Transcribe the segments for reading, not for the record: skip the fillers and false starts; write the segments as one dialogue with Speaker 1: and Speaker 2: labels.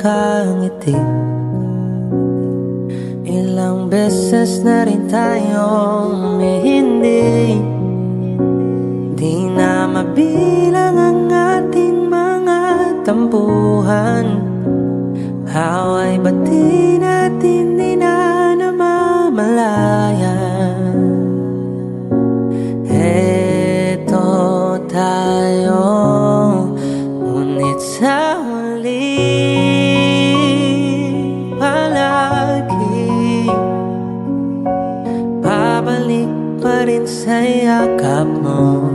Speaker 1: nakangiti. Ilang beses na rin tayong hindi di na mabilang ang ating mga tampuhan. Away bati natin di na namamalayan. Eto tayo, ngunit sa huli palagi babalik pa rin sa yakap mo.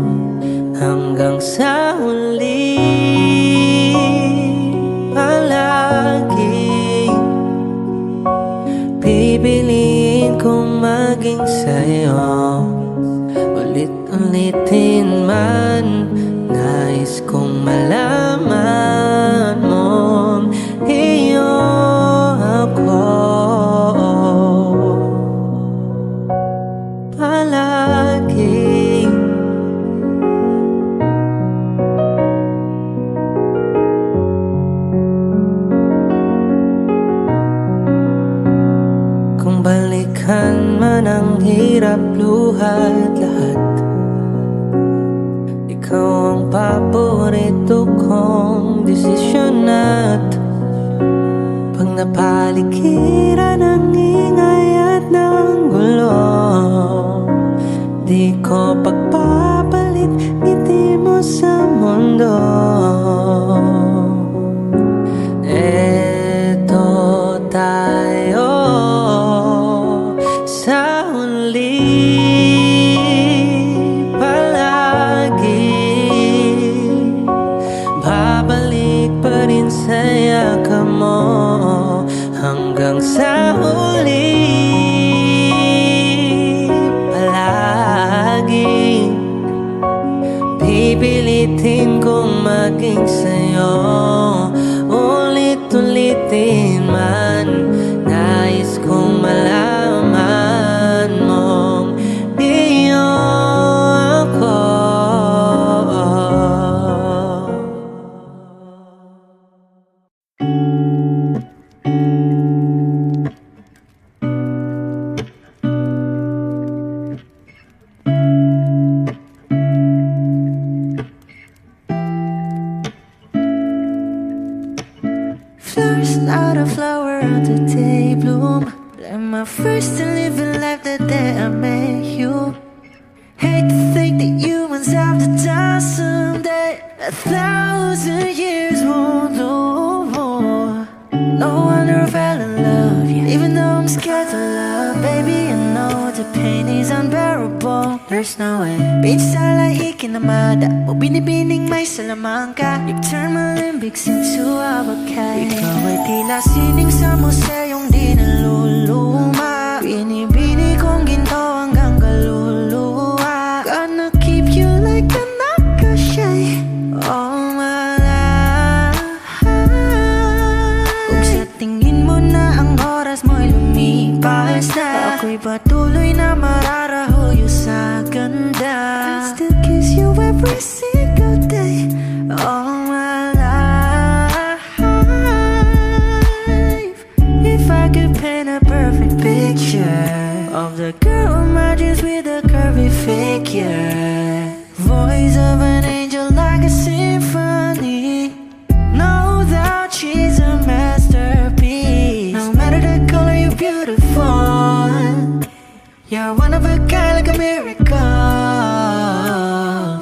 Speaker 1: Hanggang sa huli palagi pipiliin kong maging sa'yo. Ulit-ulitin man, nais kong malaman mong iyo ako palagi. Kung balikan man ang hirap, luha't lahat, ikaw ang paborito kong desisyon. At pag napaligiran ng ingay at ng gulo, di ko pagpapalit ngiti mo sa mundo. Eto tayo sa huli palagi, babalik pa rin sa yakap mo. Hanggang sa huli palagi pipilitin kong maging sa'yo. Ulit-ulitin man, nais kong malaman mong iyo ako.
Speaker 2: Flowers, not a flower on the day bloom. Like my first to living life the day I met you. Hate to think that humans have the time someday. 1,000 years won't know more. No wonder I fell in love, yeah. Even though I'm scared to love, baby, I know the pain is unbearable. There's no way Pinsala ikinamada mo binibining may salamangka. You turn my limbics into abakay. Ikaw ay tila sining sa museyong di naluluma. Binibini kong ginto hanggang kaluluwa. Gonna keep you like a nakashay all my life. Kung sa tingin mo na ang oras mo'y lumipas na, ako'y patuloy na mararahuyo sa ganda. I still kiss you every single day all my life. If I could paint a perfect picture of the girl in my dreams with a curvy figure, voice of an angel like a symphony, know that she's a masterpiece. No matter the color, you're beautiful. You're one of a kind, like a miracle.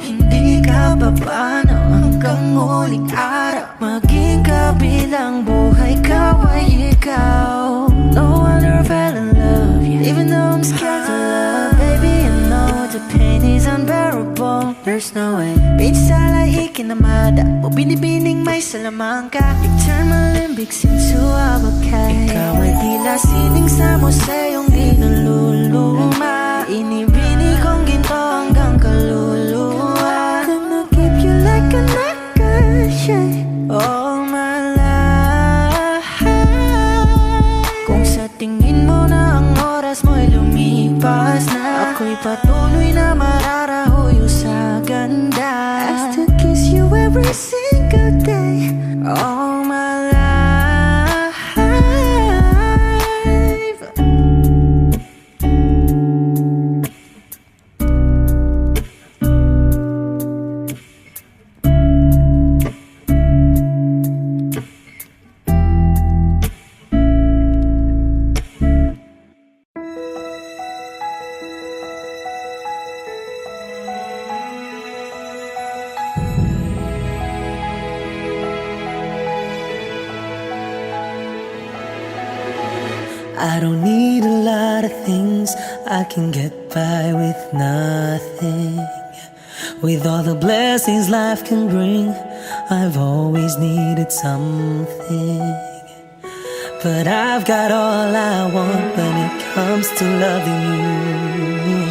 Speaker 2: Hindi ka papaano hanggang huling araw. Maging kabilang buhay ka ay ikaw. No wonder I fell in love, yeah. Even though I'm scared to love, baby, I know the pain is unbearable. There's no way Pinsala ikinamada mo binibining may salamangka. You turn my limbics into abakay. Ikaw ay tila sining sa museyong di naluluma. Inibini kong ginto hanggang kaluluwa. Gonna keep you like a nakashay all my life. Kung sa tingin mo na ang oras mo'y lumipas na, ako'y patuloy na mararahuyo sa ganda. I still kiss you every single day all my life.
Speaker 1: I don't need a lot of things, I can get by with nothing. With all the blessings life can bring, I've always needed something. But I've got all I want when it comes to loving you.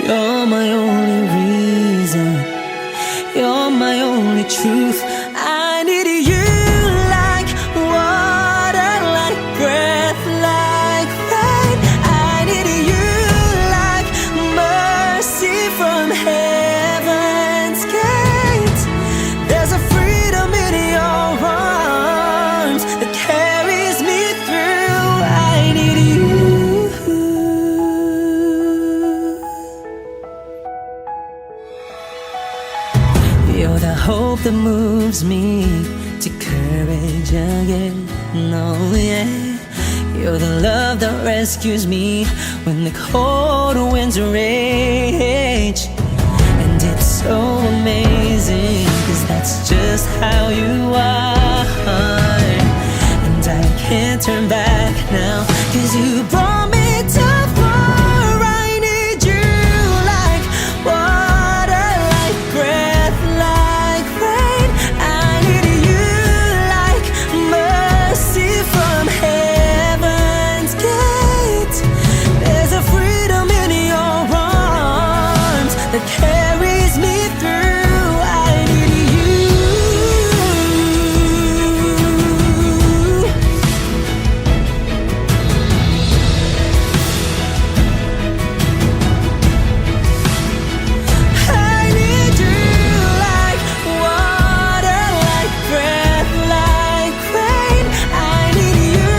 Speaker 1: You're my only reason, you're my only truth. I need you like water, like breath, like rain. I need you like mercy from heaven's gate. There's a freedom in your arms that carries me through. I need you. You're the hope that moves me to courage again. No, yeah. You're the love that rescues me when the cold winds rage. And it's so amazing, 'cause that's just how you are. And I can't turn back now, 'cause you brought me too far. I need you like water, like breath, like rain. I need you like mercy from heaven's gate. There's a freedom in your arms that carries me through. I need you. I need you like water, like breath, like rain. I need you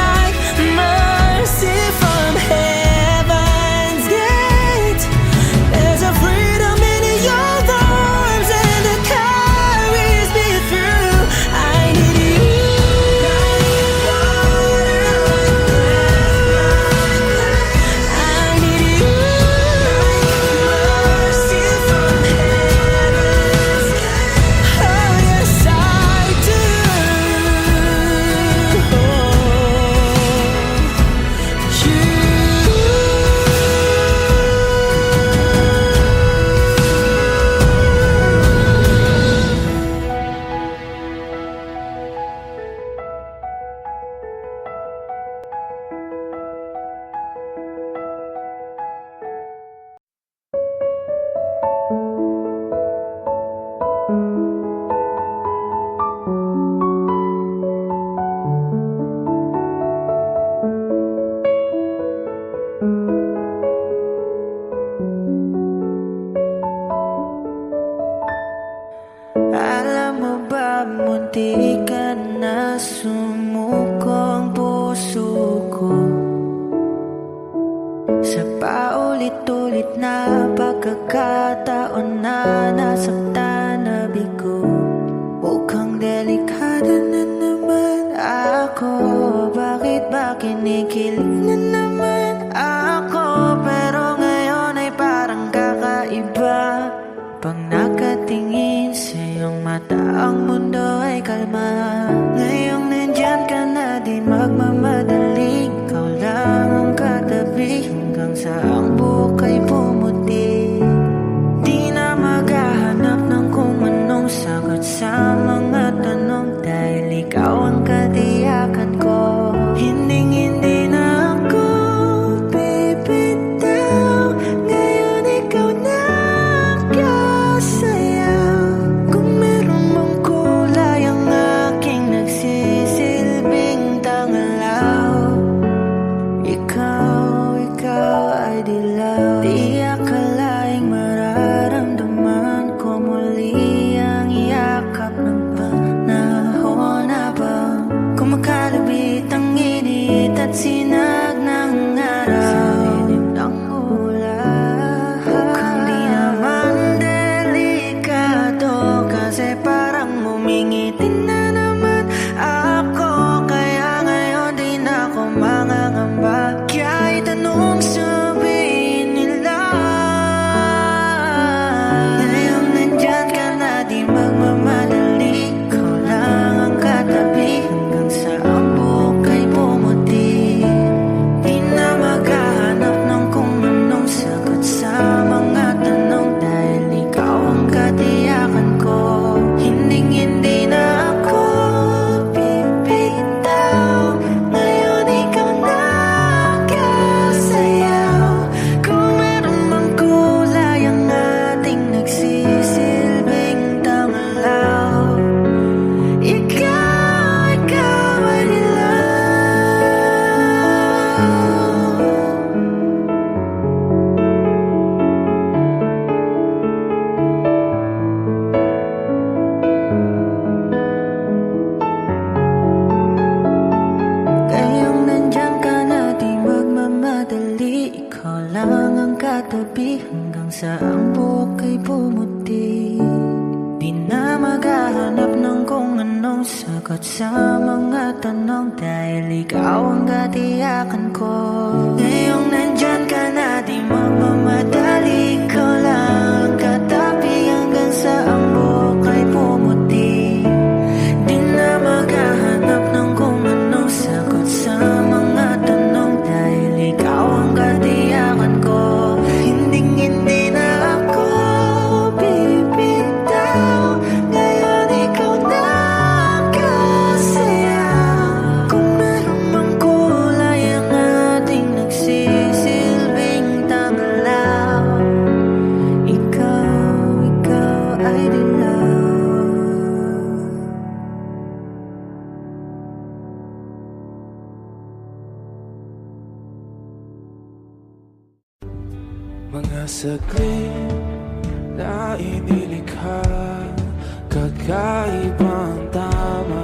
Speaker 1: like mercy from heaven's gate. There's a freedom in your arms and it carries me through. I need you. I need you. Mercy from heaven's gate. Oh yes, I do. Alam mo ba, munti ka na sumuko ang puso ko sa paulit-ulit na pagkakataon na nasaktan na bigo. Mukhang delikado na naman ako. Bakit ba kinikilig na naman ako? Pero ngayon ay parang kakaiba. Pag nakatingin sa iyong mata, ang mundo ay kalma. Ngayong nandyan ka na, di magmamadali. Ikaw lang ang katabi hanggang sa ang buhok ay pumuti. Di na maghahanap ng kung anong sagot sa mga tanong, dahil ikaw ang katiyakan ko. Hinding-hindi na
Speaker 2: sa ang buhok ay pumuti. Di na maghahanap ng kung anong sagot sa mga tanong, dahil ikaw ang katiyakan ko. Ngayong nandyan ka na, di magmamadali, ikaw lang katabi hanggang sa ang buhok ay pumuti. Di na maghahanap ng kung anong sagot sa mga tanong, dahil ikaw ang katiyakan ko. Hindi na ako bibitaw, ngayon ikaw na kasaya. Kung meron mang kulay ang ating nagsisilbing tanglaw, ikaw ay dilaw.
Speaker 3: Mga saglit na inilikha, kakaibang tama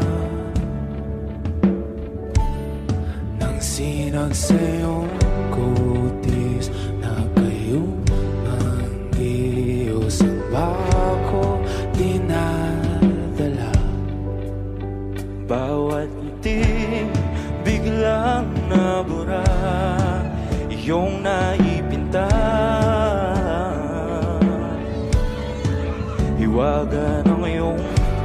Speaker 3: nang sinag sa iyong kutis na kayong ang Diyos ang bako dinadala. Bawat ngiti biglang nabura, iyong naipinta. Hiwaga ng iyong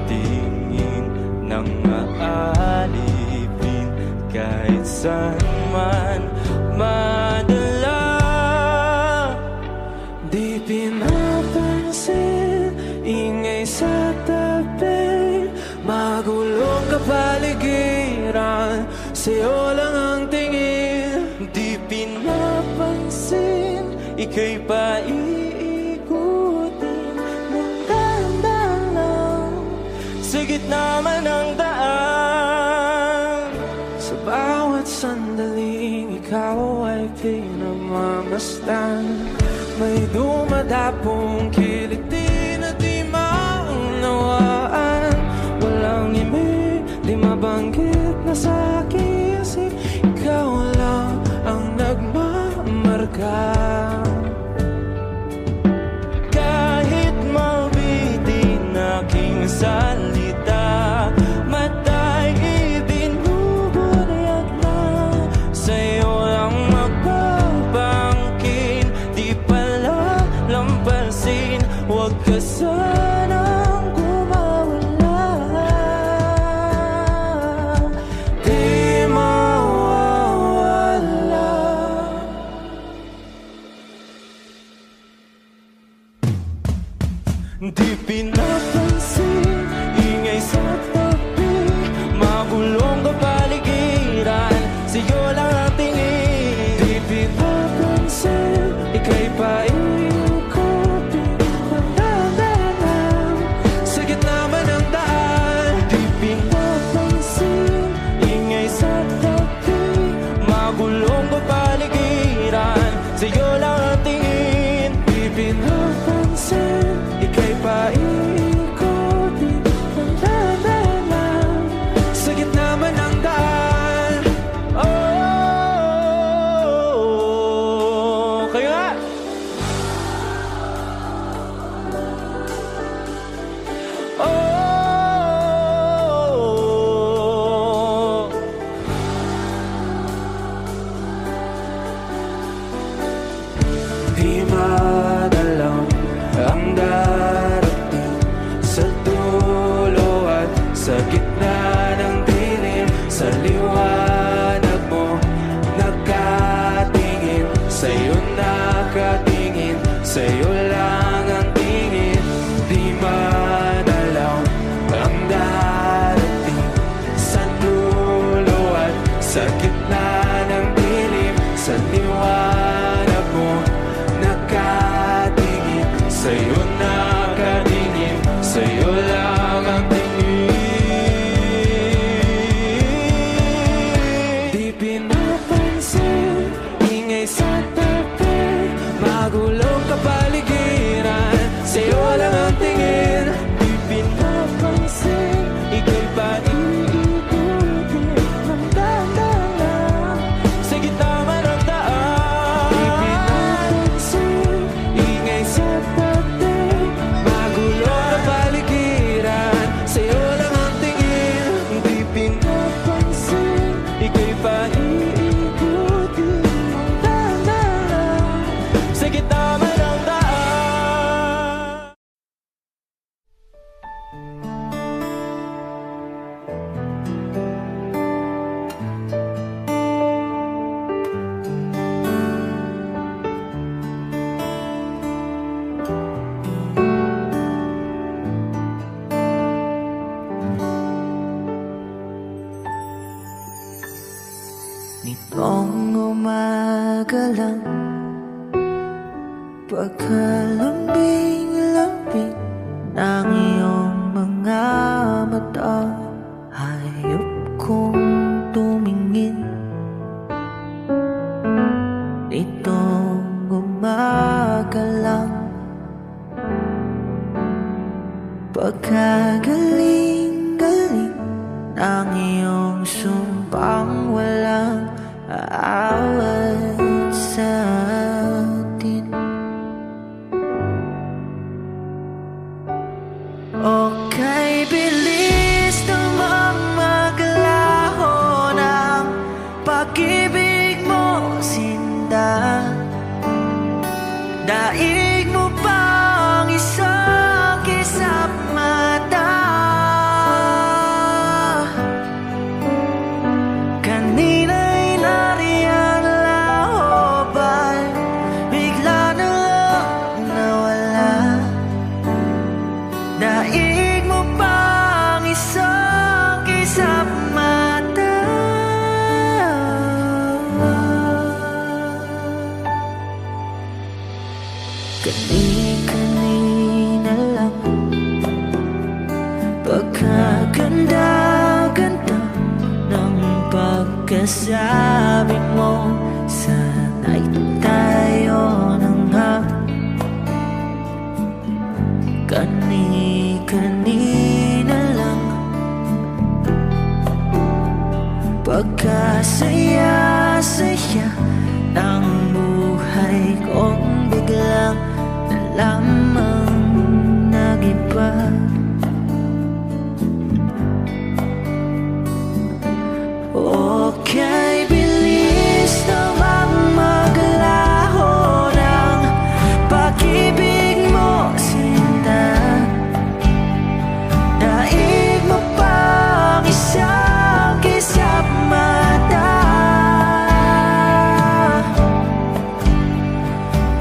Speaker 3: tingin nang aalipin, kahit saan man madala. Di pinapansin, ingay sa tabi, magulong kapaligiran, sa'yo lang ang tingin. Di pinapansin, ika'y paiikutin ng dahan-dahan sa gitna man ng daan. Sa bawat sandaling ikaw ay pinagmamasdan, may dumadapong kiliti na di maunawaan. Walang imig, di mabanggit na sa aking isip, ikaw lang ang nagmamarka. Kahit mabitin aking salita, matay ibinubunayag lang, sa'yo lang magbabangkin. Di pala lampasin, huwag ka sanang gumawala. Di mawawala. Di pinapansin, ingay sa tabi, magulong kapaligiran, sa'yo lang ang tingin. Di pinapansin, ika'y paiikutin ng dahan-dahan sa gitna man ng daan. Di pinapansin, ingay sa tabi, magulong kapaligiran, sa'yo lang ang tingin. Di pinapansin, ika'y paiikutin ng dahan-dahan sa gitna man ng daan. Oh, kayo nga! Oh, di madalang ang darating sa dulo at sa gitna ng dilim, sa liwanag mo nakatingin, sa'yo nakatingin, sa'yo lang ang tingin. Di madalang ang darating sa dulo at sa gitna ng dilim, sa liwanag mo nakatingin, sa'yo nakatingin, sa'yo lang ang tingin. Di pinapansin, ingay sa tabi, magulong kapaligiran, sa'yo lang ang tingin. Di pinapansin, ika'y paiikutin ng dahan-dahan
Speaker 2: Nitong umaga lang, pagkalambing-lambing ng iyong mga mata, hayop kong tumingin. Nitong umaga lang, pagkagaling-galing ng iyong sumpang walang aawat sa atin. Okay, bilis naman maglaho ng pag-ibig mo, sinta. Daig mo pang isang kisap mata. Kanina'y nariyan lahoban, bigla na lang nawala. Daig mo pang isang kisap mata. Kani-kanina lang, pagkaganda-ganda ng pagkasabi mo, sana'y tayo na nga. Kani-kanina lang, pagkasaya-saya ng buhay kong biglang lamang nag-iba. Okay, bilis naman maglaho ng pag-ibig mo, sinta. Daig mo pang isang kisap mata.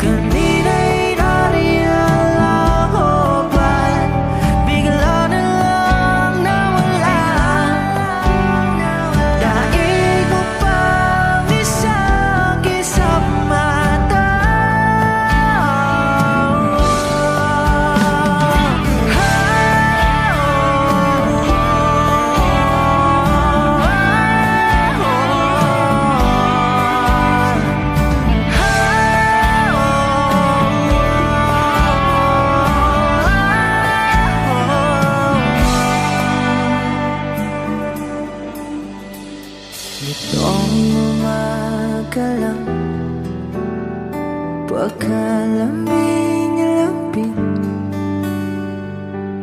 Speaker 2: Kanina'y nariyan lahoban, bigla na lang nawala. Daig mo pang isang kisap mata. Nitong umaga lang, pagkalambing-lambing.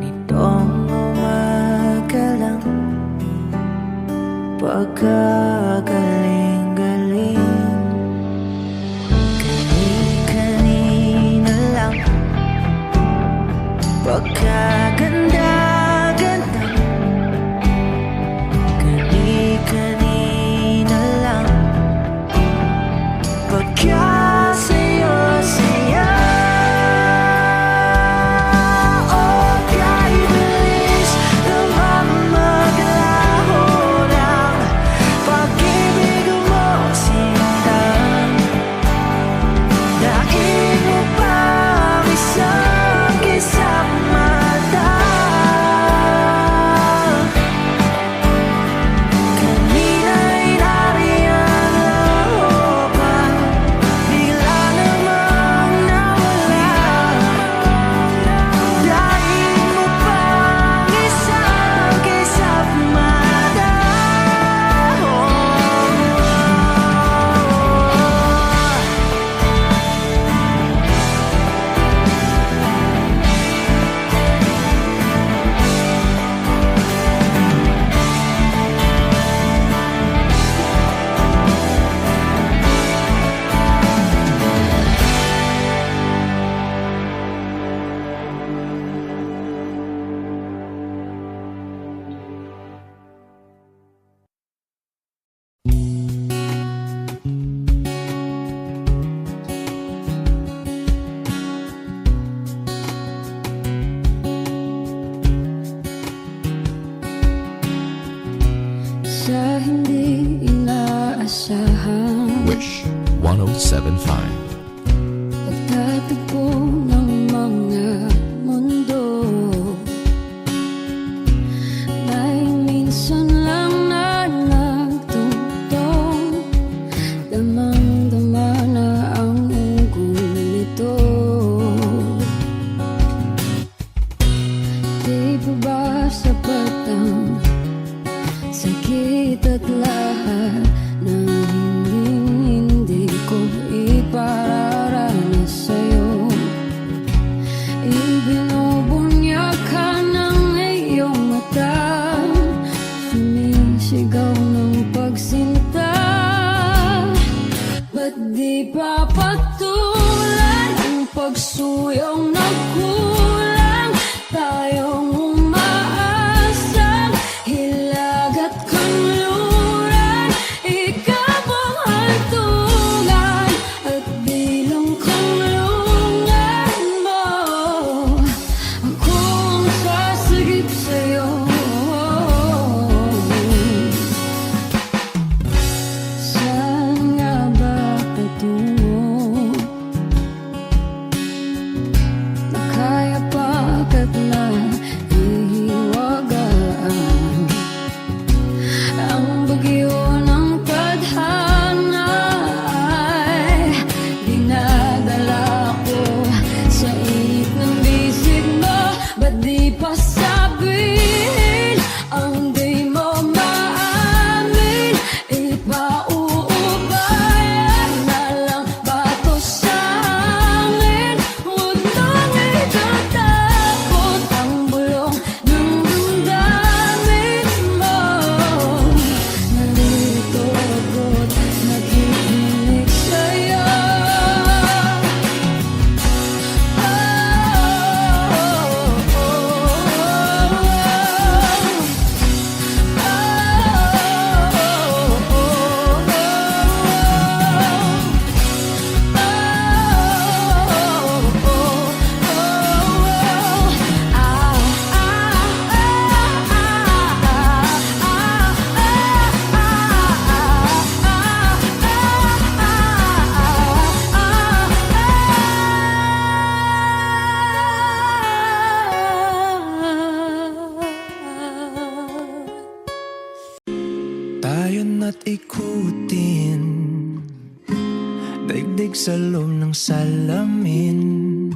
Speaker 2: Nitong umaga lang, pagkagaling-galing. Kani-kanina lang, pagkaganda-ganda. Kani-kanina lang, pagkasaya-saya. Okay, bilis naman maglaho ng pag-ibig mo, sinta. Daig mo pang isang kisap mata. Kanina'y nariyan lahoban, bigla namang nawala. Daig mo pang isang kisap mata.
Speaker 4: Sa hindi inaasahan 1075.
Speaker 5: Pagtatagpo ng mga mundo, may minsan lang na nagtutong, damang-dama na ang unggoy nito. Di ba ba sapat ang sakit at lahat ng hindi ko ipararanas sa'yo? Ibinubunyag ka ng iyong mata, sumisigaw ng pagsinta. Ba't di pa patulan ang pagsuyong nagkulang? Tayong umaasang hilag at kanluran, ikaw ang hantungan at bilang kanlungan mo. Akong sasagip sa'yo. Saan nga ba patungo? Nakaya pagkat na ihiwagaan ang bagyo ng tadhana ay dinadala ko sa init ng bisig mo. Ba't di pa sabihin ang di mo maamin? Ipauubayan na lang ba to sa amin? Huwag nang itatakot ang bulong ng damdamin mo. Nalilito ako't nakikinig sa'yo.
Speaker 3: Tayo na't ikutin, daigdig sa loob ng salamin,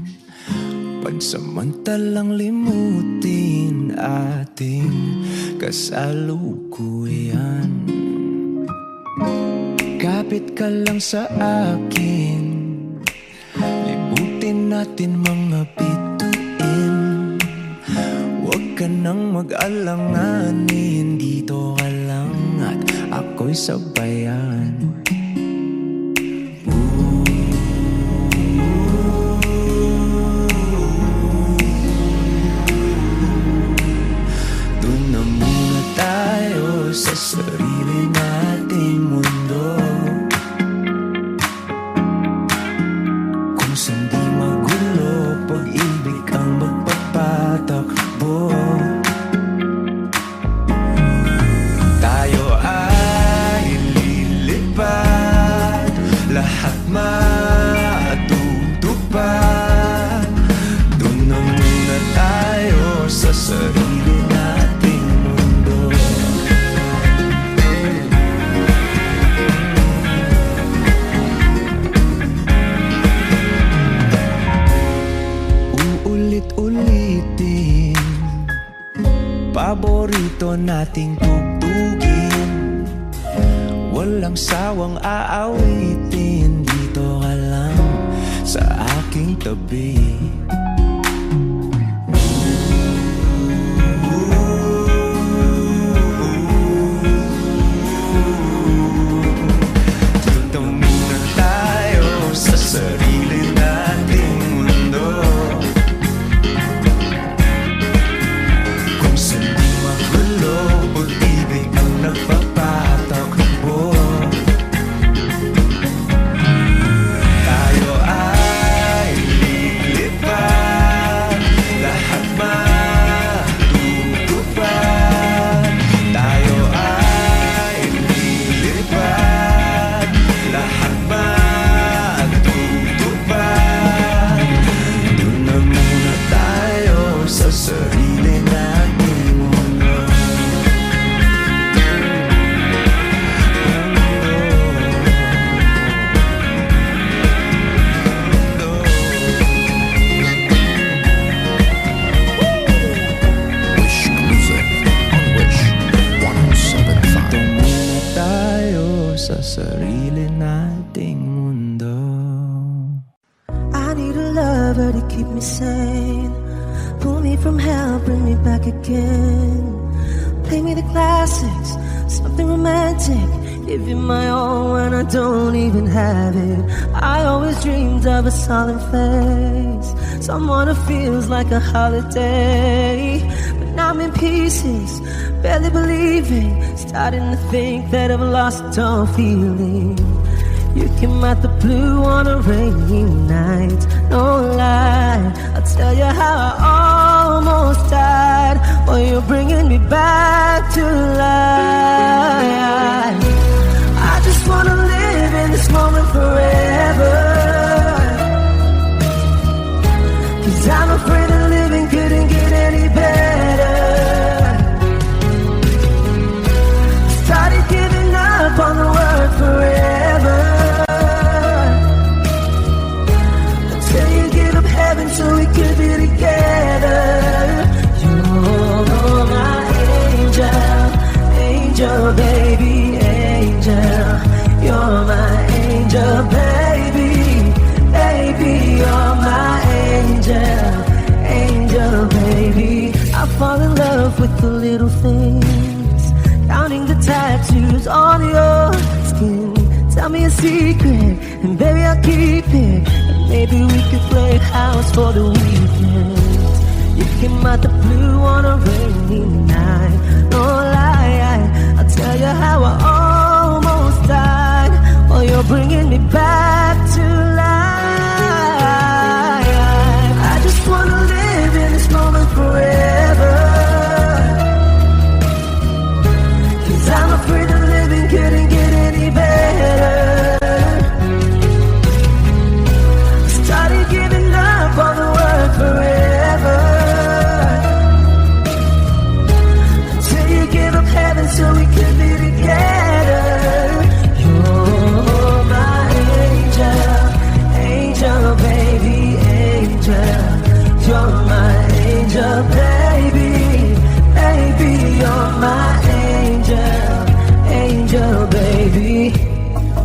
Speaker 3: pagsamantalang limutin ating kasalukuyan. Kapit ka lang sa akin, libutin natin mga bituin. Huwag ka nang mag-alanganin, dito ka lang at ako'y sabayan. Doon na muna tayo sa sarili nating mundo, kung saan di magulo, pag-ibig ang magpapatakbo. Tayo ay lilipad, lahat matutupad. Doon na muna tayo sa sarili nating mundo. Uulit-ulitin, paborito nating tugtugin, walang sawang aawitin, dito ka lang sa aking tabi. Dito muna tayo sa sarili nating mundo, kung saan di magulo, pag-ibig ang nagpapatakbo. Tayo ay lilipad, lahat matutupad. Tayo ay lilipad, sa sarili nating mundo.
Speaker 2: I need a lover to keep me sane. Pull me from hell, bring me back again. Play me the classics, something romantic. Give you my all when I don't even have it. I always dreamed of a solemn face, someone who feels like a holiday. But now I'm in pieces, barely believing, starting to think that I've lost all feeling. You came out the blue on a rainy night, no lie, I'll tell you how I almost died. Well, you're bringing me back to life. I just wanna live in this moment forever, 'cause I'm afraid that living couldn't get any better. Started giving up on the word forever, until you give up heaven so we could be together. You're my angel, angel baby, angel. You're my angel baby, baby. You're my angel, angel baby. I fall in love with the little things, counting the tattoos on your skin. Tell me a secret, and baby I'll keep it. And maybe we could play house for the weekend. You came out the blue on a rainy night, no lie, I'll tell you how I almost died. Well, you're bringing me back to life. I just wanna live in this moment forever, 'cause I'm afraid that living couldn't get any better. Started giving up on the word forever, until you give up heaven so we could be together. You're my angel, angel baby, angel. You're my angel baby, baby. You're my angel, angel baby.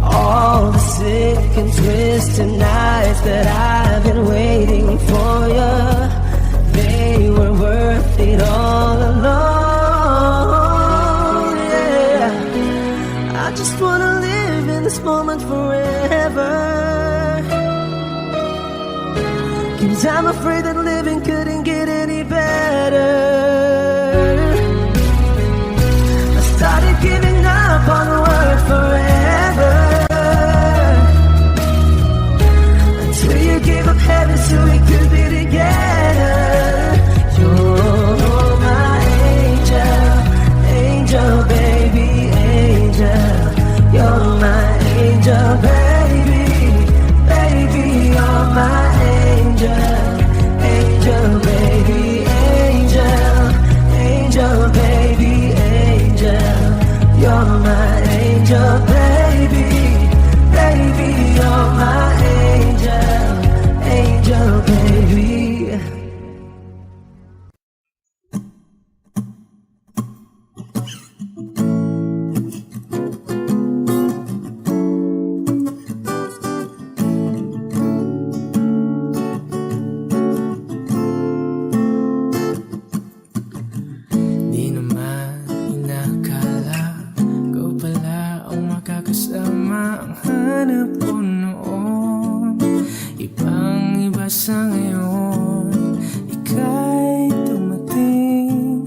Speaker 2: All the sick and twisted nights that I've been waiting for you, they were worth it all alone. Yeah, I just wanna live in this moment forever, 'cause I'm afraid that living couldn't get any better. I started giving up on the word forever, until you gave up heaven so we could be together. You're my angel, angel baby, angel. You're my angel baby, baby. You're my angel, angel baby, angel. Angel baby, angel. You're my angel baby, baby. You're my angel, angel baby.
Speaker 3: Di naman inakala ikaw pala ang makakasama, ang hanap ko noon. Ibang iba sa ngayon, ika'y dumating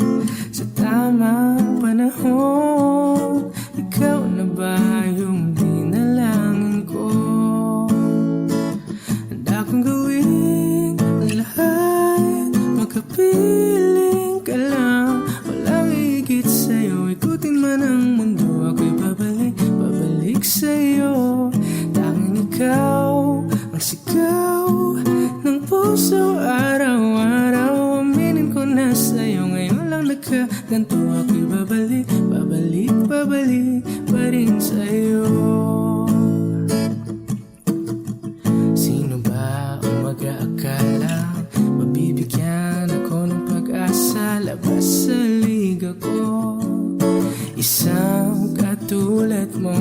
Speaker 3: sa tamang panahon. Ikaw na ba yung dinalangin ko? Handa kong gawin ang lahat, makapiling ka lang. Walang higit sa'yo, ikutin man ang mundo. Ako'y babalik, babalik sa'yo. Tanging ikaw ang sigaw ng puso araw-araw. Aminin ko na sa'yo, ngayon lang nagkaganto. Ako'y babalik, babalik, babalik pa rin sa'yo. Sino ba ang mag-aakala mabibigyan ako ng pag-asa? Labas sa liga ko, isang katulad mo.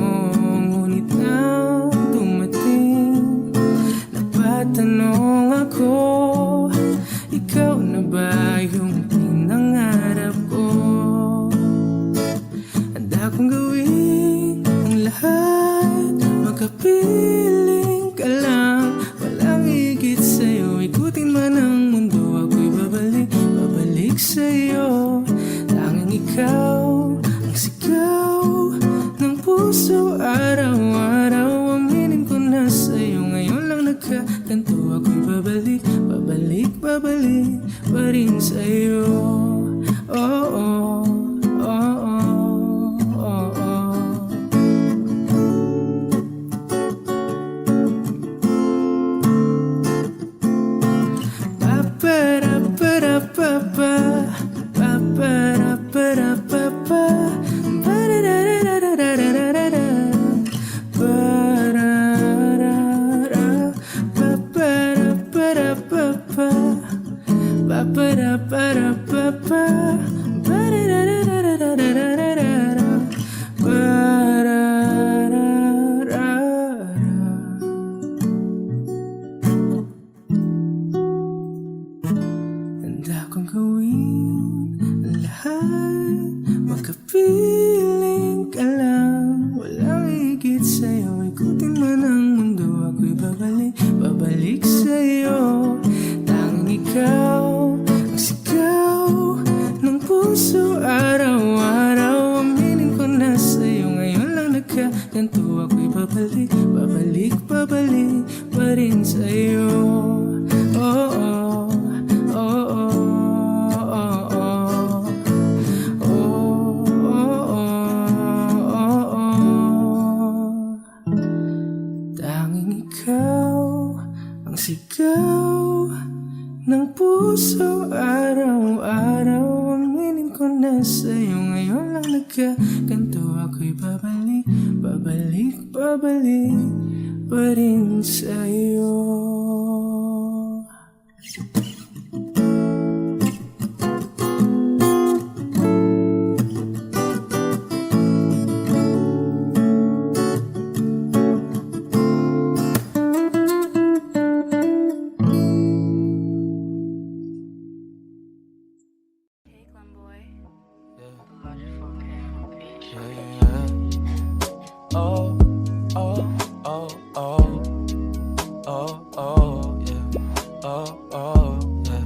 Speaker 3: makapiling ka lang, walang higit sa'yo. Ikutin man ang mundo, ako'y babalik, babalik sa'yo. Tanging ikaw ang sigaw ng puso, araw-araw. Aminin ko na sa'yo, ngayon lang nagkaganto. Ako'y babalik, babalik, babalik pa rin sa'yo. Oh, oh, oh, oh, oh, oh. Ba-ba-da-ba-da-ba-ba, ba-ba-da-ba-da-ba-ba, ba-da-da-da-da-da-da-da-da, ba-da-da-da, ba-ba-da-ba-da-ba-ba, ba-ba-da-ba-da-ba-ba, ba-da-da-da-da-da-da-da-da, ba-da-da-da. Handa kong gawin ang lahat, makapiling ka lang, walang higit sa'yo. Ikutin man ang mundo, ako'y babalik, babalik sa'yo. Tanging ikaw ang sigaw ng puso, araw-araw. Aminin ko na sa'yo, ngayon lang nagkaganto. Ako'y babalik, babalik, babalik pa rin sa'yo. Oh, oh, oh, oh, oh, oh. Oh, oh, oh, oh. Tanging ikaw ang sigaw ng puso, araw-araw. Aminin ko na sa'yo, ngayon lang nagkaganto. Ako'y babalik, babalik, babalik pa rin sa'yo.
Speaker 4: Oh, oh, oh, oh, oh, oh, yeah. Oh, oh, yeah.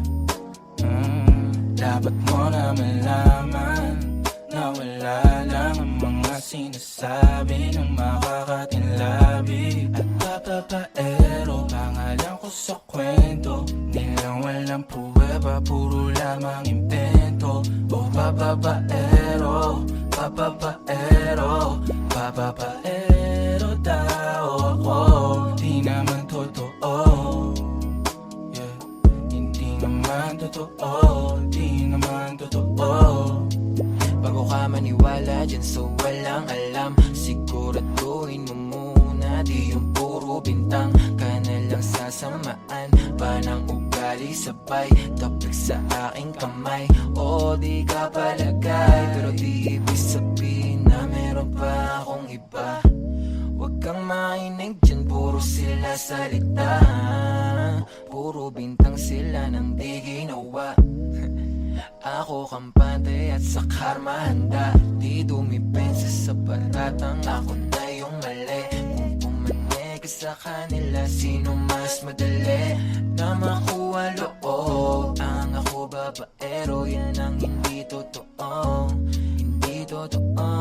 Speaker 4: Dapat mo na malaman na wala lang ang mga sinasabi ng makakatinlabi at papapaero. Pangalan ko sa kwento, nilang walang pruweba, puro lamang impento. Oh, papapaero, papapaero, papapaero daw ako. Di naman totoo, yeah. Hindi naman totoo, di naman totoo. Bago ka maniwala dyan so walang alam, siguraduhin mo muna di yung puro bintang ka na lang sasamaan pa ng ugali sabay tapik sa aking kamay. O di ka palagay, pero di ibig sabihin na meron pa akong iba. Huwag kang mainig dyan, puro sila salita, puro bintang sila nang di ginawa. Ako kampante at sa karma handa, di dumipensa sa paratang ako na yung mali. Kung pumanig ka sa kanila, sino mas madali na makuha loob? Ang ako babaero, yan ang hindi totoo, hindi totoo.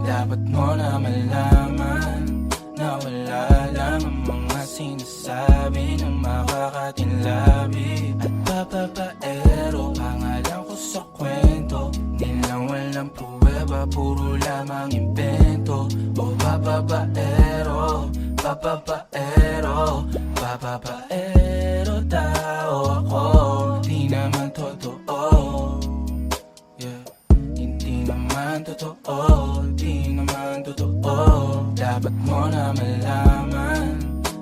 Speaker 4: Dapat mo na malaman na wala lang ang mga sinasabi ng makakatinlabi at papapaero. Pangalan ko sa kwento, nilang walang pruweba, puro lamang impento. O papapaero, papapaero, papapaero daw ako. Di naman totoo, yeah. Hindi naman totoo, di naman totoo. Dapat mo na malaman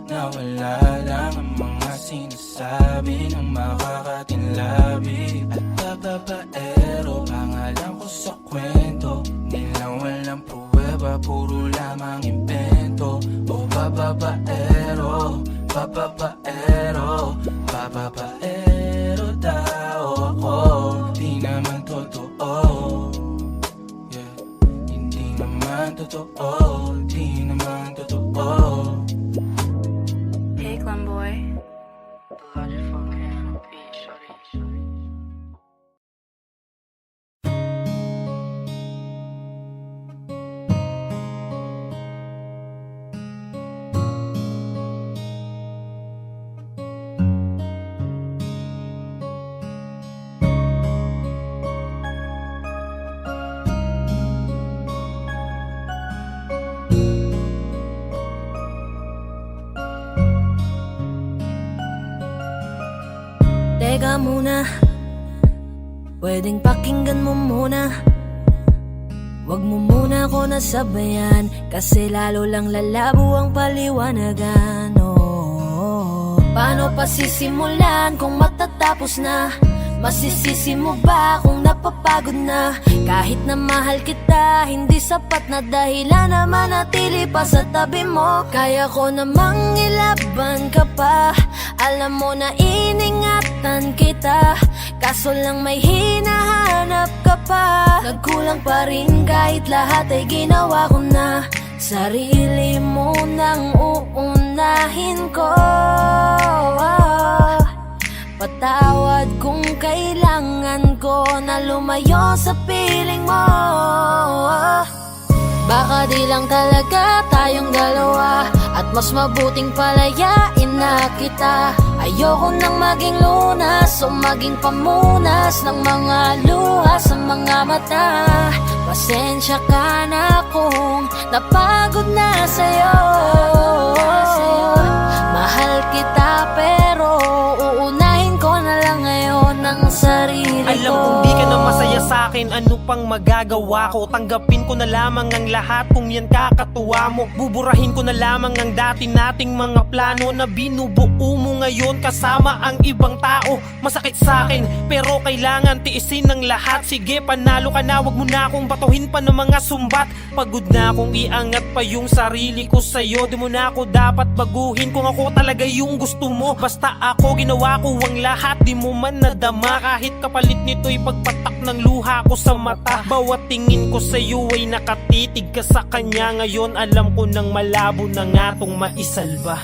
Speaker 4: na wala lang ang mga sinasabi ng makakatinlabi at papapaero. Pangalan ko sa kwento, nilang walang pruweba, puro lamang impento. O papapaero, papapaero, papapaero daw ako. Di naman totoo, yeah. Hindi naman totoo, di naman totoo.
Speaker 2: Teka muna, pwedeng pakinggan mo muna. Wag mo muna ako nasabayan, kasi lalo lang lalabo ang paliwanagan. Oh, paano pa sisimulan kung matatapos na? Masisisi mo ba kung napapagod na? Kahit na mahal kita, hindi sapat na dahilan na manatili pa sa tabi mo. Kaya ko namang ilaban ka pa, alam mo na iningatan kita, kaso lang may hinahanap ka pa. Nagkulang pa rin kahit lahat ay ginawa ko na. Sarili mo nang uunahin ko. Patawad kung kailangan ko na lumayo sa piling mo. Baka di lang talaga tayong dalawa, at mas mabuting palayain na kita. Ayoko nang maging lunas o maging pamunas ng mga luha sa mga mata. Pasensya ka na kung napagod na sa'yo. Mahal kita pero uunahin ko na lang ngayon ang sarili ko.
Speaker 6: Alam kong di ka na masaya sa'kin, ano pang magagawa ko? Tanggapin ko na lamang ang lahat kung yan kakatuwa mo. Buburahin ko na lamang ang dati nating mga plano na binubuo mo ngayon kasama ang ibang tao. Masakit sa'kin pero kailangan tiisin ng lahat. Sige, panalo ka na, wag mo na akong batuhin pa ng mga sumbat. Pagod na akong iangat pa yung sarili ko sa'yo. Di mo na ako dapat baguhin kung ako talaga yung gusto mo. Basta ako, ginawa ko ang lahat, di mo man nadama. Kahit kapalit nito'y pagpatak ng luha ko sa mata. Bawat tingin ko sa'yo ay nakatitig ka sa kanya. Ngayon alam ko nang malabo na nga tong maisalba.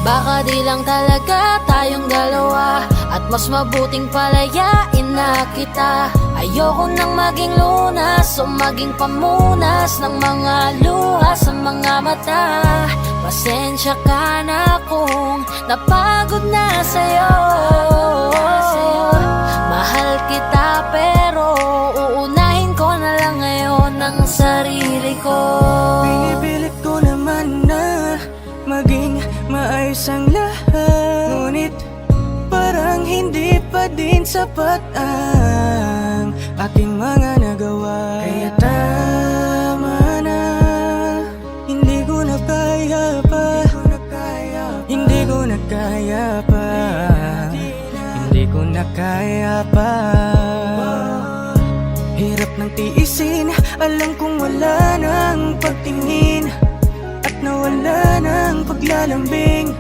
Speaker 2: Baka di lang talaga tayong dalawa, at mas mabuting palayain na kita. Ayoko nang maging lunas o maging pamunas ng mga luha sa mga mata. Pasensya ka na kung napagod na sa'yo. Mahal kita pero uunahin ko na lang ngayon ang sarili ko.
Speaker 3: Pinipilit ko naman na maging maayos ang lahat, ngunit parang hindi pa din sapat ang aking mga nagawa. Kaya tama na, hindi ko na kaya pa, hindi ko na kaya pa, hindi ko na kaya pa. Hirap ng tiisin, alam kong wala nang pagtingin at nawala ng paglalambing.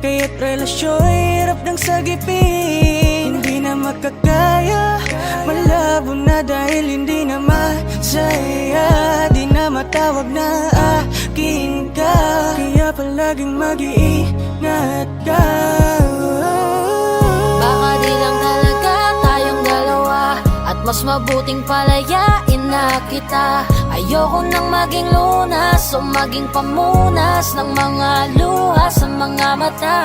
Speaker 3: Kaya't relasyo'y hirap ng sagipin. Hindi na makakaya, malabo na dahil hindi na masaya. Di na matawag na akin ka, kaya palaging mag-iingat ka.
Speaker 2: Baka di lang talaga tayong dalawa, at mas mabuting palayain na kita. Ayoko nang maging lunas o maging pamunas ng mga luha sa mga mata.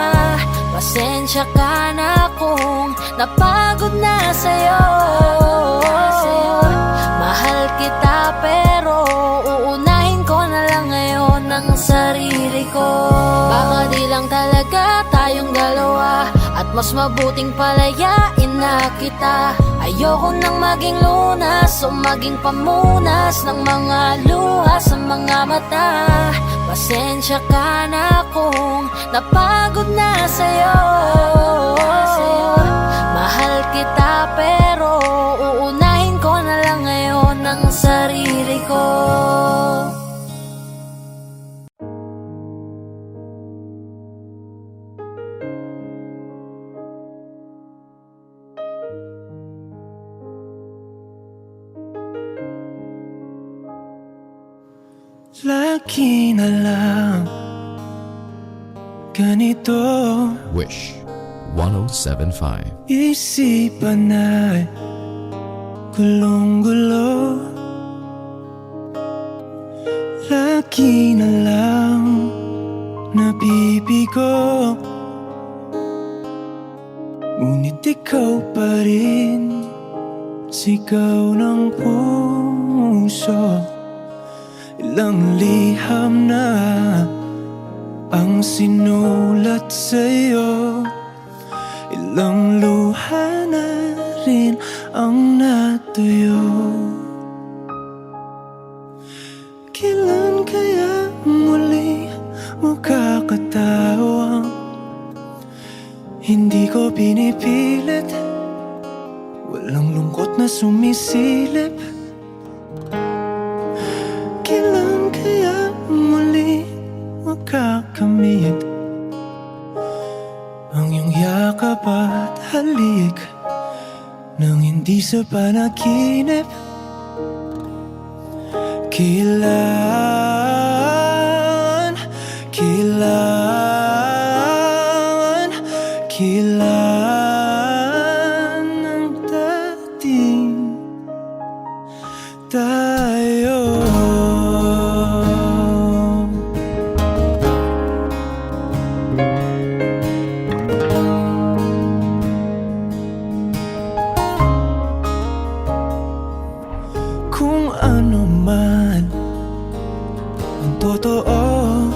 Speaker 2: Pasensya ka na kung napagod na sa'yo. Mahal kita pero uunahin ko na lang ngayon ang sarili ko. Baka di lang talaga tayong dalawa, at mas mabuting palayain na kita. Ayoko nang maging lunas o maging pamunas ng mga luha sa mga mata. Pasensya ka na kung napagod na sa'yo. Mahal kita pero uunahin ko na lang ngayon ang sarili ko.
Speaker 3: Lagi na lang ganito,
Speaker 7: Wish 1075.
Speaker 3: isipan ay gulong-gulo. Lagi na lang nabibigo, ngunit ikaw pa rin, sigaw ng puso. Ilang liham na ang sinulat sa'yo, ilang luha luha na rin ang natuyo. Kailan kaya muli makakatawang hindi ko pinipilit, walang lungkot na sumisilip. Kailan kaya muli makakamit ang iyong yakap at halik nang hindi sa panaginip? Kailan, kailan, kailan ang dating tayo? Kung ano man ang totoo,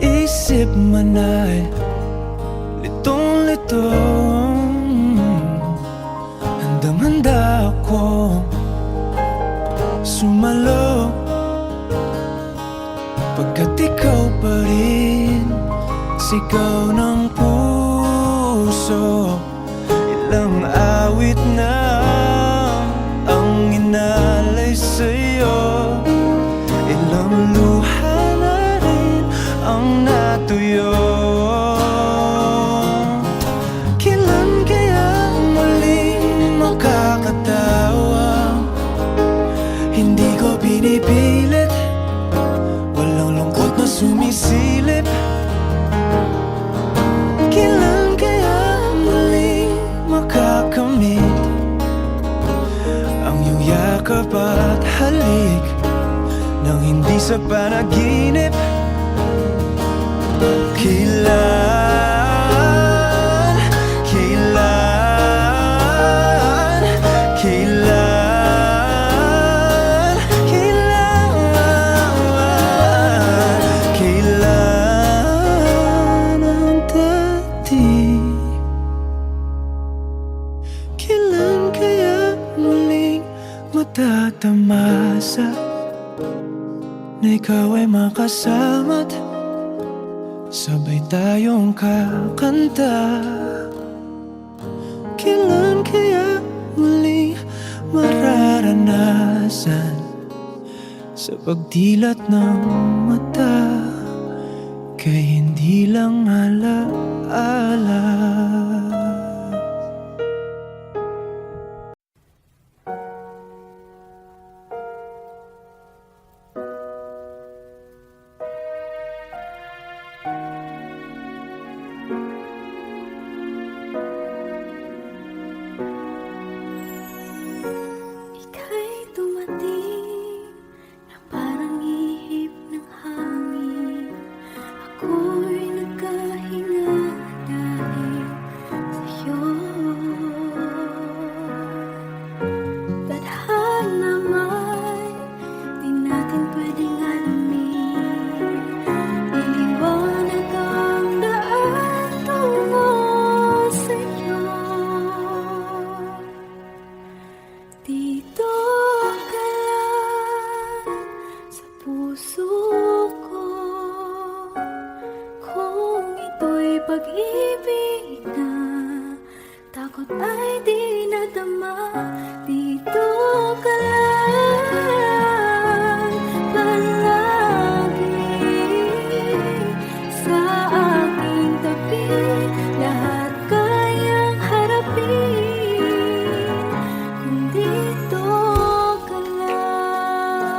Speaker 3: isip man ay litong-lito. Handang-handa akong sumalo, pagkat ikaw pa rin sigaw ng puso. Ilang awit na ang inalay sa'yo, ilang luha na rin ang natuyo. Kailan kaya muling makakatawa? Hindi ko pinipilit, walang lungkot na sumisilip. Kailan kaya muling makakamit ang iyong yakap at halik nang hindi sa panaginip? Kailan, kailan, kailan, kailan, kailan ang dating? Kailan kaya muling matatamasa na ikaw ay makasama't sabay tayong kakanta? Kailan kaya muling mararanasan sa pagdilat ng mata kay hindi lang alaala?
Speaker 5: Ika'y dumating na parang ihip ng hangin. Ako'y nagkahinga dahil sa'yo. Tadhana man, di natin pwedeng alamin. Iliwanag ang daan tungo sa'yo. Dito ka lang sa puso ko, kung ito'y pag-ibig na takot ay di nadama. Dito ka lang palagi sa aking tabi, lahat kayang harapin kung dito ka lang.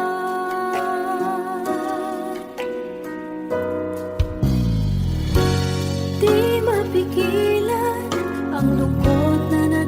Speaker 5: Di mapigilan ang lungkot na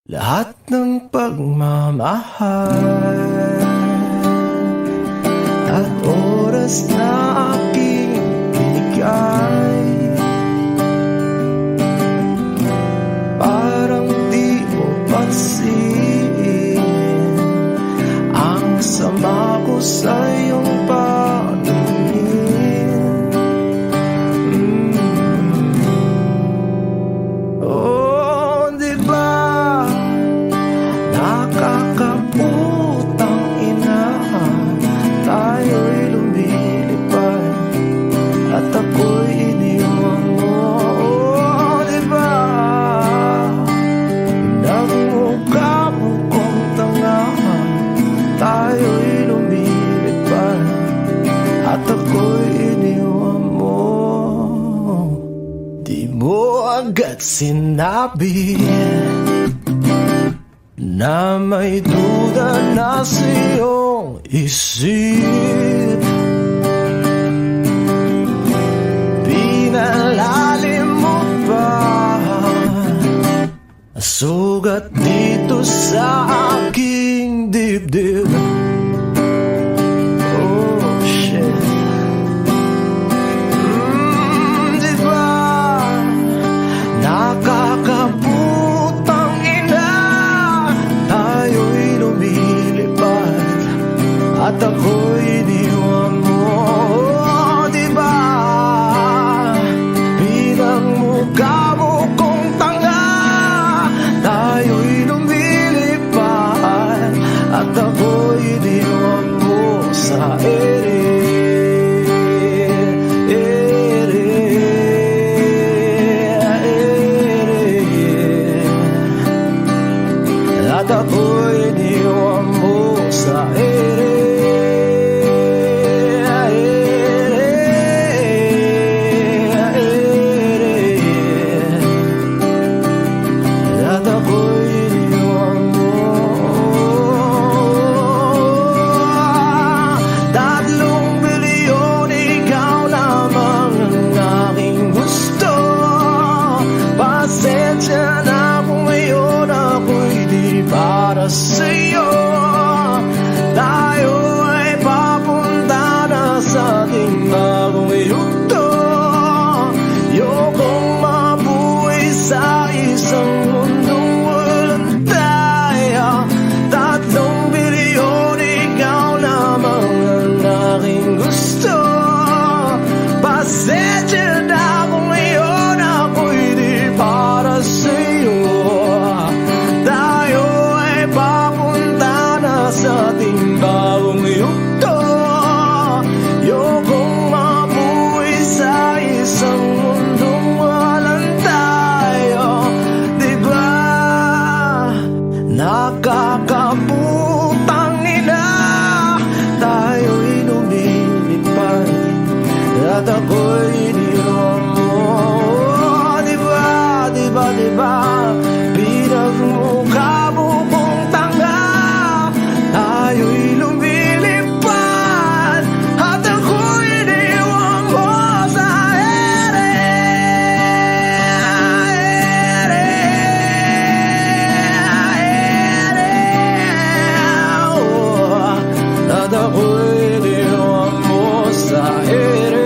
Speaker 3: lahat ng pagmamahal at oras na aking binigay. Parang di mo pansin ang sama ko sa iyong paningin. Oh, di ba nakakaputang ina, tayo'y lumilipad at ako'y iniwan mo. Oh, di ba nagmukha mo kong tanga, tayo'y lumilipad at ako'y iniwan mo. Di mo agad sinabi na may duda na sa iyong isip. Pinalalim mo pa sugat dito sa aking dibdib. Oh, shit. Di ba nakakaputang ina, tayo'y lumilipad at ako'y iniwan mo. Oh, di ba pinagmukha mo kong tanga, tayo'y lumilipad at ako'y iniwan mo sa ere. At ako'y iniwan mo sa ere. At ako'y iniwan mo. 3 bilyon, ikaw lamang ang aking gusto. Pasensya na kung ngayon ako'y di para sa'yo. Tayo ay papunta na sa ating bagong yugto. Ayokong mabuhay sa isang mundong walang tayo. 3 bilyon, ikaw lamang ang aking gusto. Pasensya na kung ngayon ako'y di para sa'yo. Tayo ay papunta na sa ating bagong yugto. Ayokong mabuhay sa isang mundong walang tayo. Di ba nakakaputang ina, tayo'y lumilipad at ako'y iniwan mo. Di ba, di ba, di ba pinagmukha mo kong tanga, tayo'y lumilipad at ako'y iniwan mo sa ere. Oh, at ako'y iniwan mo sa ere.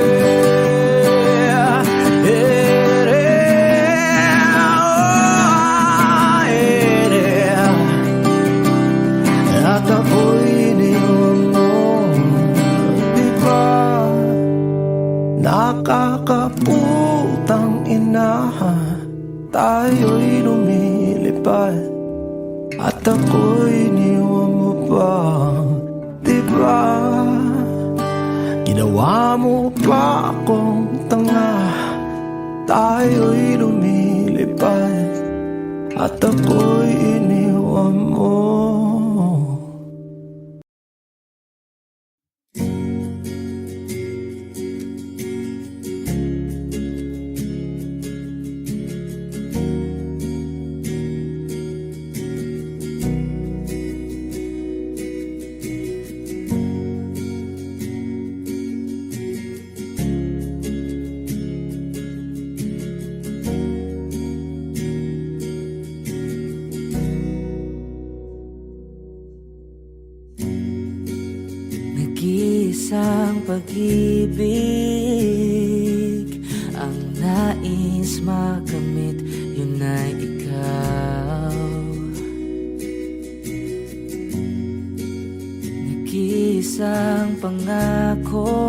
Speaker 3: At ako'y iniwan mo. Di ba nakakaputang ina, tayo'y lumilipad at ako'y iniwan mo pa. Di ba ginawa mo pa akong tanga, tayo'y lumilipad at ako'y iniwan mo.
Speaker 1: Nag-iisang pag-ibig ang nais makamit, yun ay ikaw. Nag-iisang pangako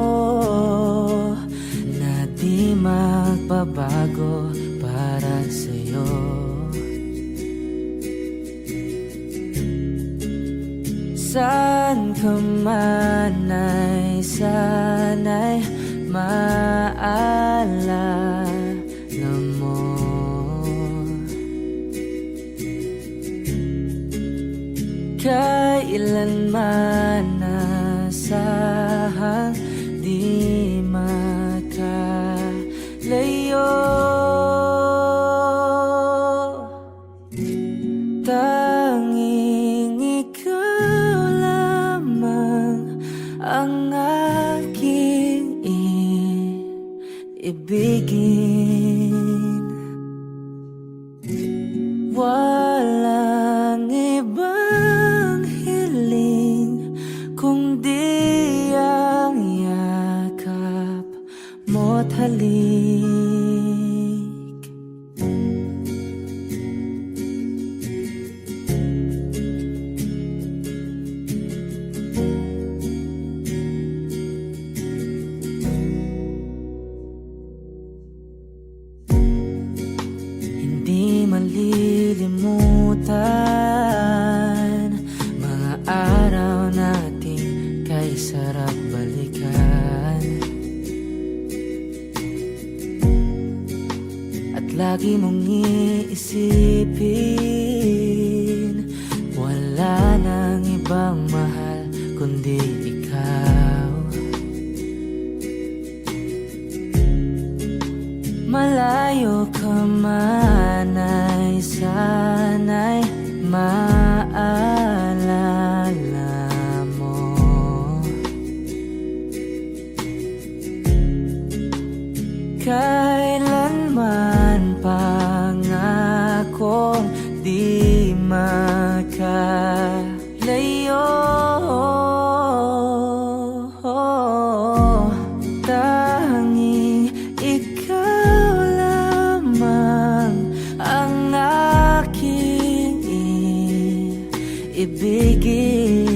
Speaker 1: na di magbabago para sa'yo. Saan ka man ay sana'y maalala mo. Kailanman nasahang di makalayo. Tanging ikaw lamang ang aking ibigin. Walang ibang hiling kundi ang yakap mo't halik. Hindi malilimutan mga araw nating kay sarap balikan. At lagi mong iisipin, wala nang ibang mahal kundi ikaw. Malayo ka man ay sana'y maalala mo. Kailanman pangakong di makalayo. Tanging ikaw lamang ang aking ibigin.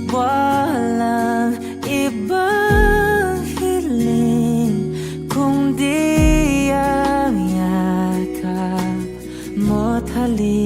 Speaker 1: Walang ibang hiling kundi ang yakap mo't halik.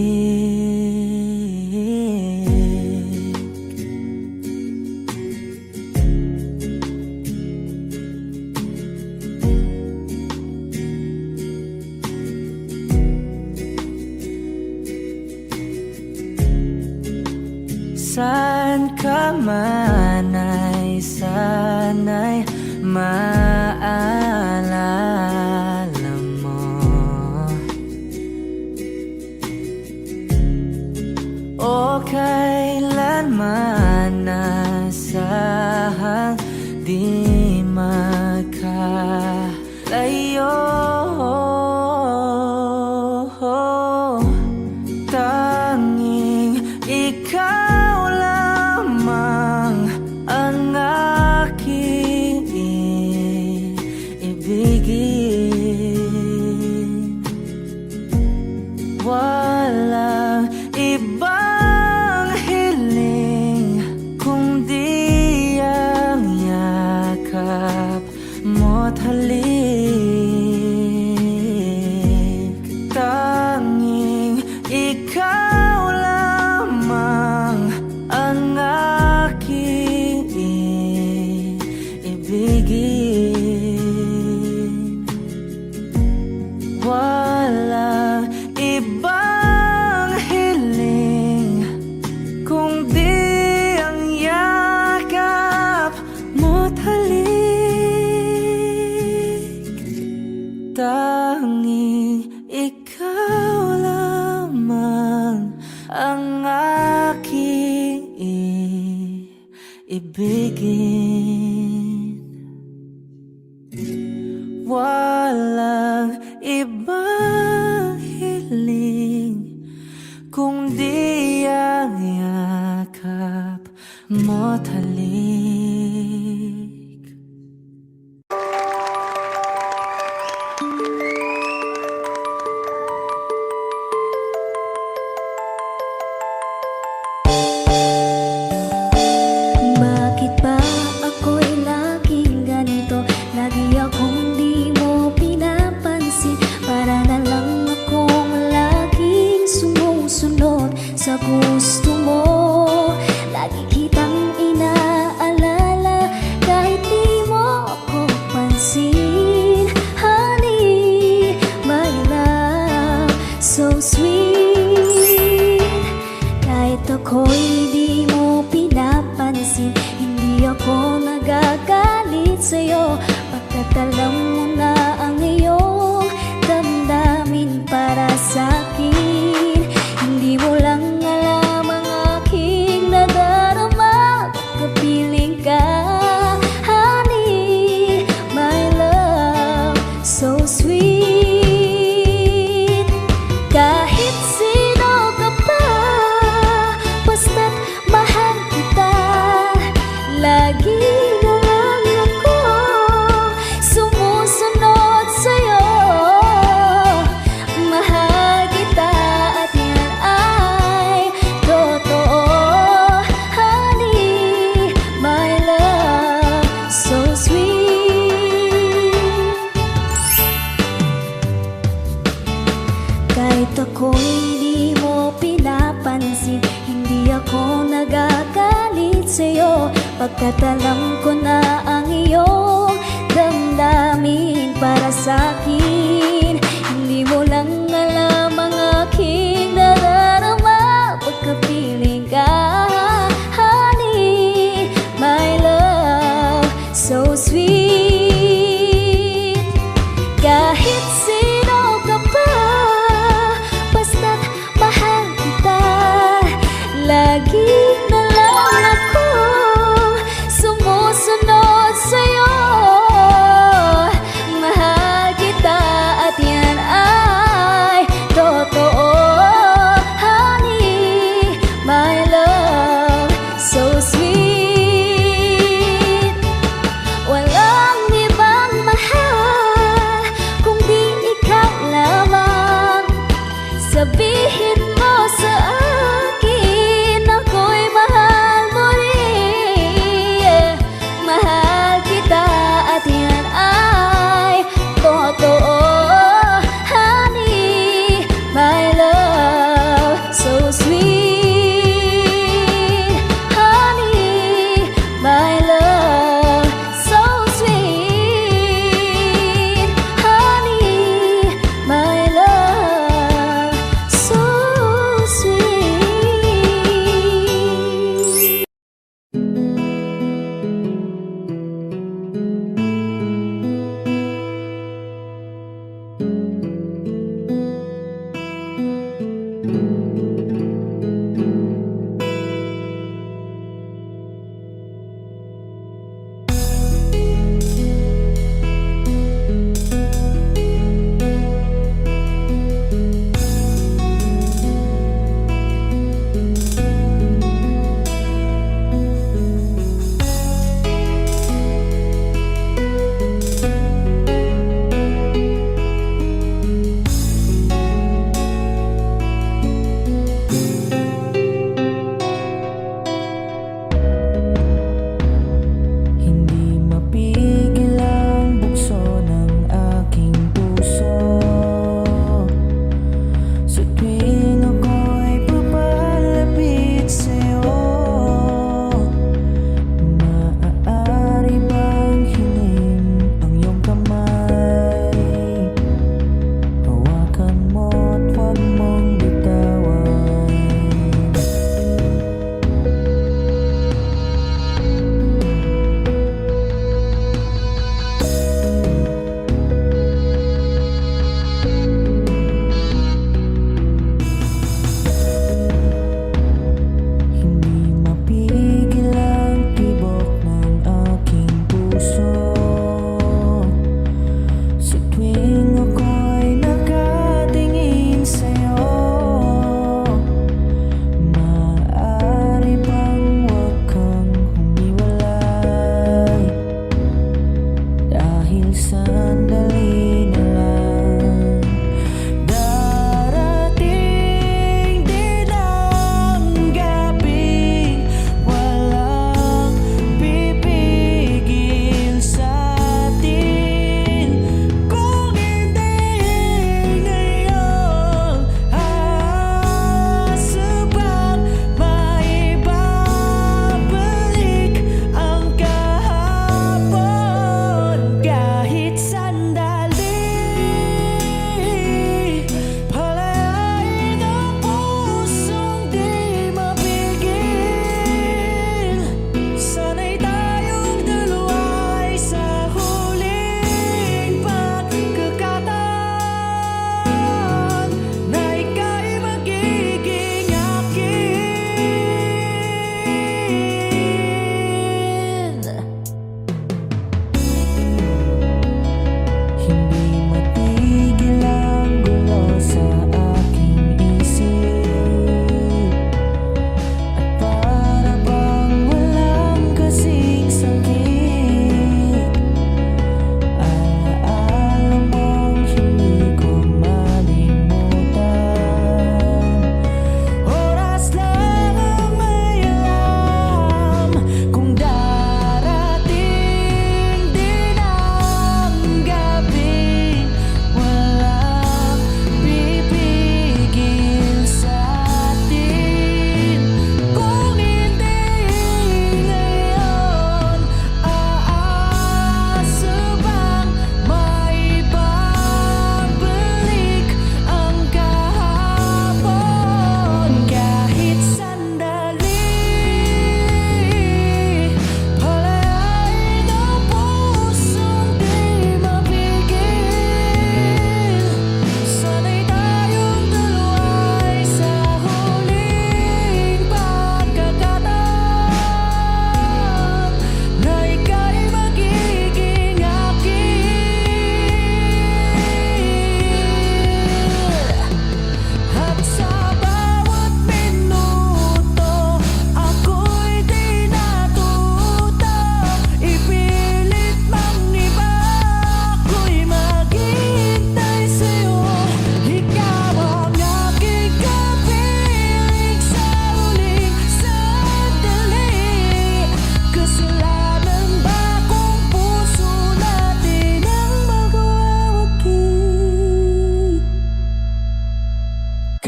Speaker 1: Saan ka man ay sana'y maalala mo. O kailanman nasahang di makalayo. Tanging ikaw lamang ang aking ibigin. Walang ibang hiling kundi ang yakap mo't halik. bawat halik.
Speaker 5: Bakit ba ako'y laging ganito? Lagi akong di mo pinapansin. Para na lang akong laging sumusunod sa gusto mo. Lagi kitang inaalala kahit di mo ako pansin. Honey, my love, so sweet. Kahit ako'y di mo pinapansin, hindi ako nagagalit sa'yo. Pagkat alam mo na ang iyong damdamin para sa'kin. Hindi mo lang alam ang aking nadarama. Pagkapiling ka, honey, my love, so sweet. Kahit sino ka pa, basta't mahal kita. Lagi na lang ako sumusunod sa'yo. Mahal kita at yan ay totoo. Honey, my love, so sweet. Kahit ako'y di mo pinapansin, hindi ako nagagalit sa'yo. Pagkat alam ko na ang iyong damdamin para sa'kin. Hindi mo lang alam ang aking nadarama. Pagkapiling ka, honey, my love, so sweet. Kahit sino ka pa, basta't mahal kita. Lagi na lang ako sumusunod sa'yo. Mahal kita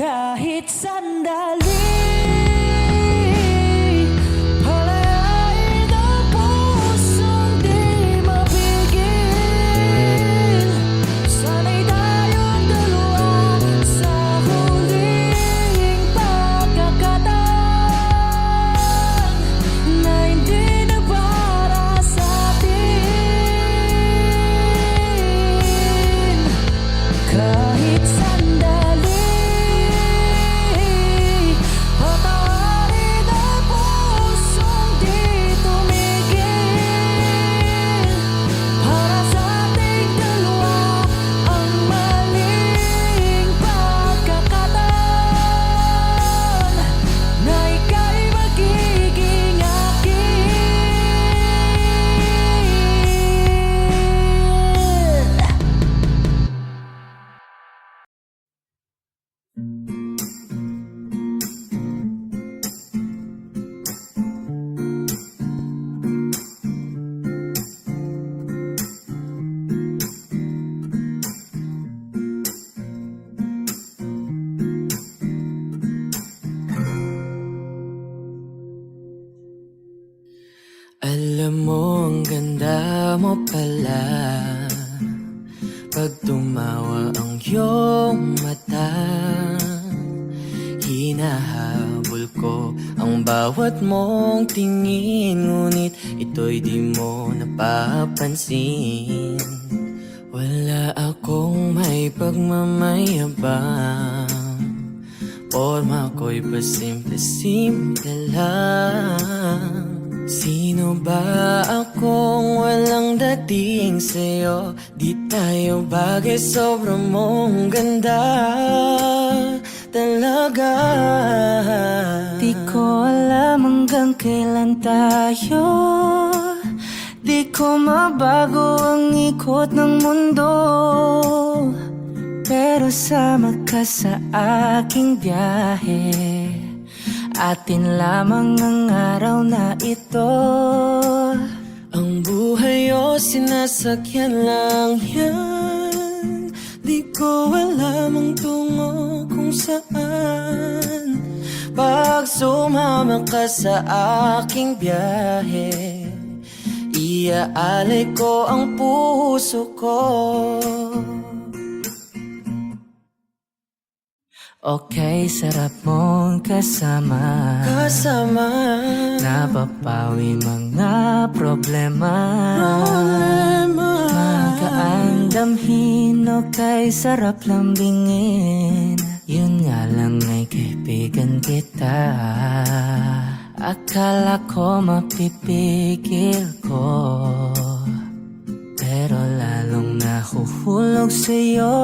Speaker 1: Kahit sandali, palayain ang pusong di mapigil. Sana'y tayong dalawa sa huling pagkakataon na hindi na para sa atin. Kahit sandali, patawarin ang pusong di tumigil. Para sa ating dalawa ang maling pagkakataon na ika'y magiging akin.
Speaker 3: Alam mo, ang ganda mo pala pag tumawa ang iyong mata. Hinahabol ko ang bawat mong tingin, ngunit ito'y di mo napapansin. Wala akong may pagmamayabang, forma ko'y pasimple-simple lang. Sino ba akong walang dating sa'yo? Di tayo bagay, sobrang mong ganda talaga. Di ko alam hanggang kailan tayo, di ko mabago ang ikot ng mundo, pero sama ka sa aking biyahe. Atin lamang ang araw na ito. Ang buhay o sinasakyan lang yan, di ko alam ang tungo kung saan. Pag sumama ka sa aking biyahe, iaalay ko ang puso ko. Okay, sarap mong kasama. Napapawi mga problema. Magaan damhin, okay, sarap lambingin. Yun nga lang ay kaibigan kita. Akala ko mapipigil ko, pero lalong nahuhulog sa'yo.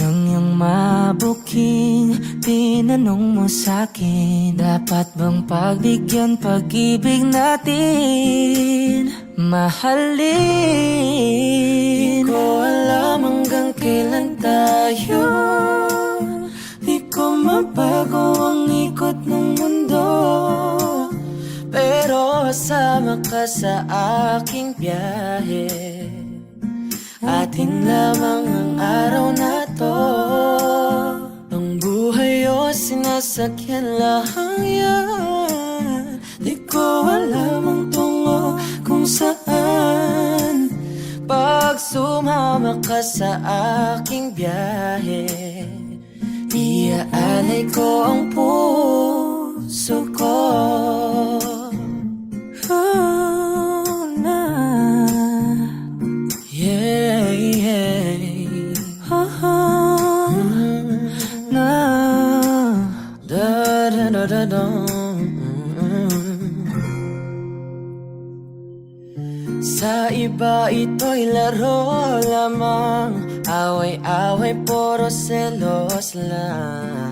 Speaker 3: Nang yung mabuking tinanong mo sa'kin, dapat bang pagbigyan pag-ibig natin, mahalin? Di ko alam hanggang kailan tayo, di ko mabago ang ikot ng mundo, pero sama ka sa aking biyahe. Atin lamang ang araw na to. Ang buhay o sinasakyan lang yan, di ko alam ang tungo kung saan. Pag sumama ka sa aking biyahe, iaalay ko ang puso ko. Oh, na. Yeah, yeah. Oh, na. Da da da da da. Sa iba ito'y laro lamang, away-away, puro selos lang.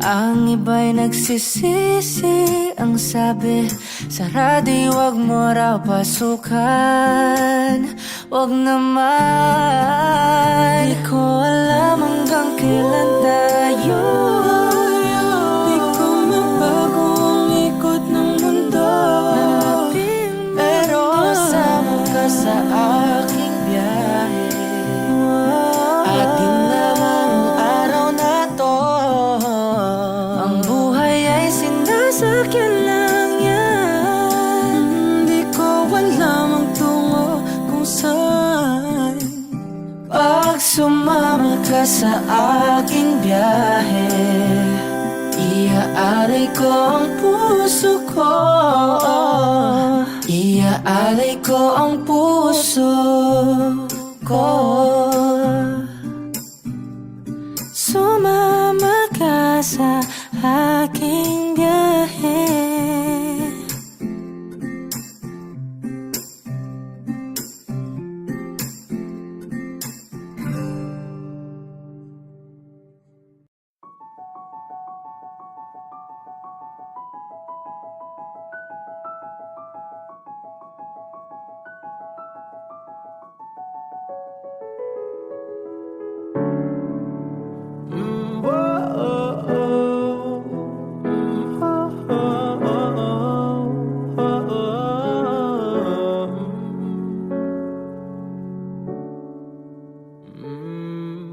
Speaker 3: Ang iba'y nagsisisi, ang sabi sa radyo, wag mo raw pasukan. Wag naman. Di ko alam hanggang kailan tayo, di ko mabago ang ikot ng mundo, pero kasama ka sa aking biyahe. Atin
Speaker 1: Pag sumama ka sa aking biyahe, iaalay ko ang puso ko. Iaalay ko ang puso ko. Sumama ka sa aking biyahe.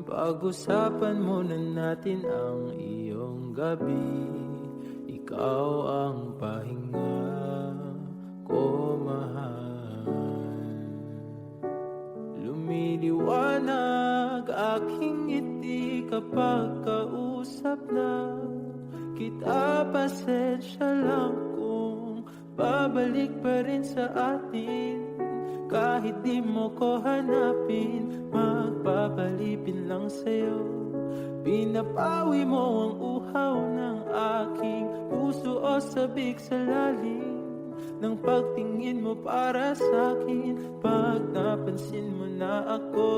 Speaker 3: Pag-usapan muna natin ang iyong gabi. Ikaw ang pahinga ko, mahal. Lumiliwanag aking ngiti kapag kausap na kita. Pasensya lang kung babalik pa rin sa atin. Kahit di mo ko hanapin, magpapalipin lang sa'yo. Pinapawi mo ang uhaw ng aking puso o sabik sa lalim ng pagtingin mo para sa'kin. Pag napansin mo na ako,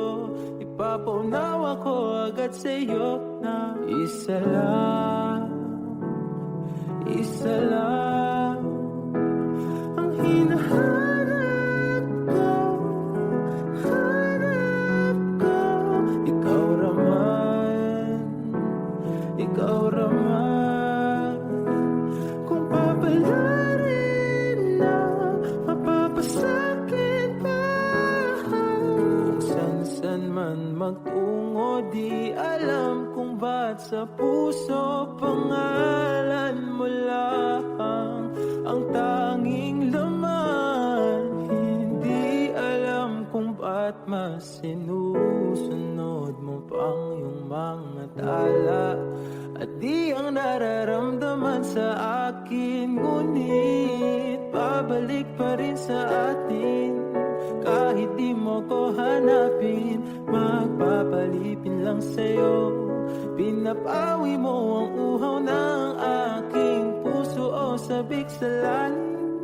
Speaker 3: ipapaunawa ko agad sa'yo na isa lang ang hinahanap ko. Ikaw raman, kung papalarin na mapapasakit pa. Kung san man magtungo, di alam kung ba't sa puso pangalan mo lang ang tanging laman. Hindi alam kung ba't mas sinusunod mo pang yung mga tala. At di ang nararamdaman sa akin, ngunit pabalik pa rin sa atin. Kahit di mo ko hanapin, magpapalipin lang sa'yo. Pinapawi mo ang uhaw ng aking puso o sabik sa lalim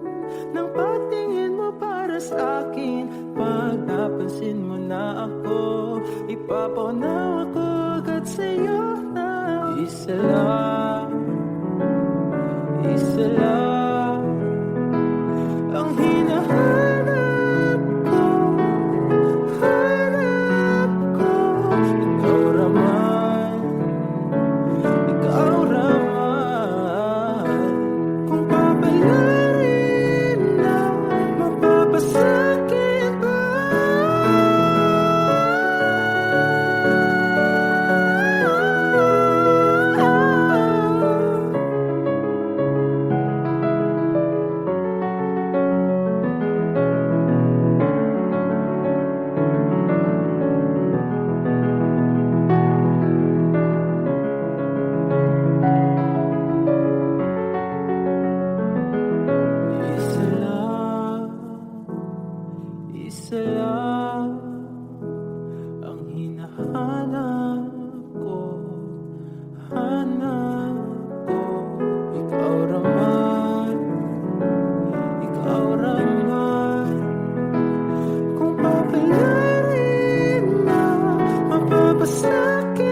Speaker 3: ng pagtingin mo para sa akin. Pag napansin mo na ako, ipapaunawa ko agad sa'yo na isa lang ang hinahanap ko. Ikaw raman, kung papalarin na mapapasakit ba. Isa lang ang hinahanap ko, Ikaw raman, kung papalarin na mapapasakit.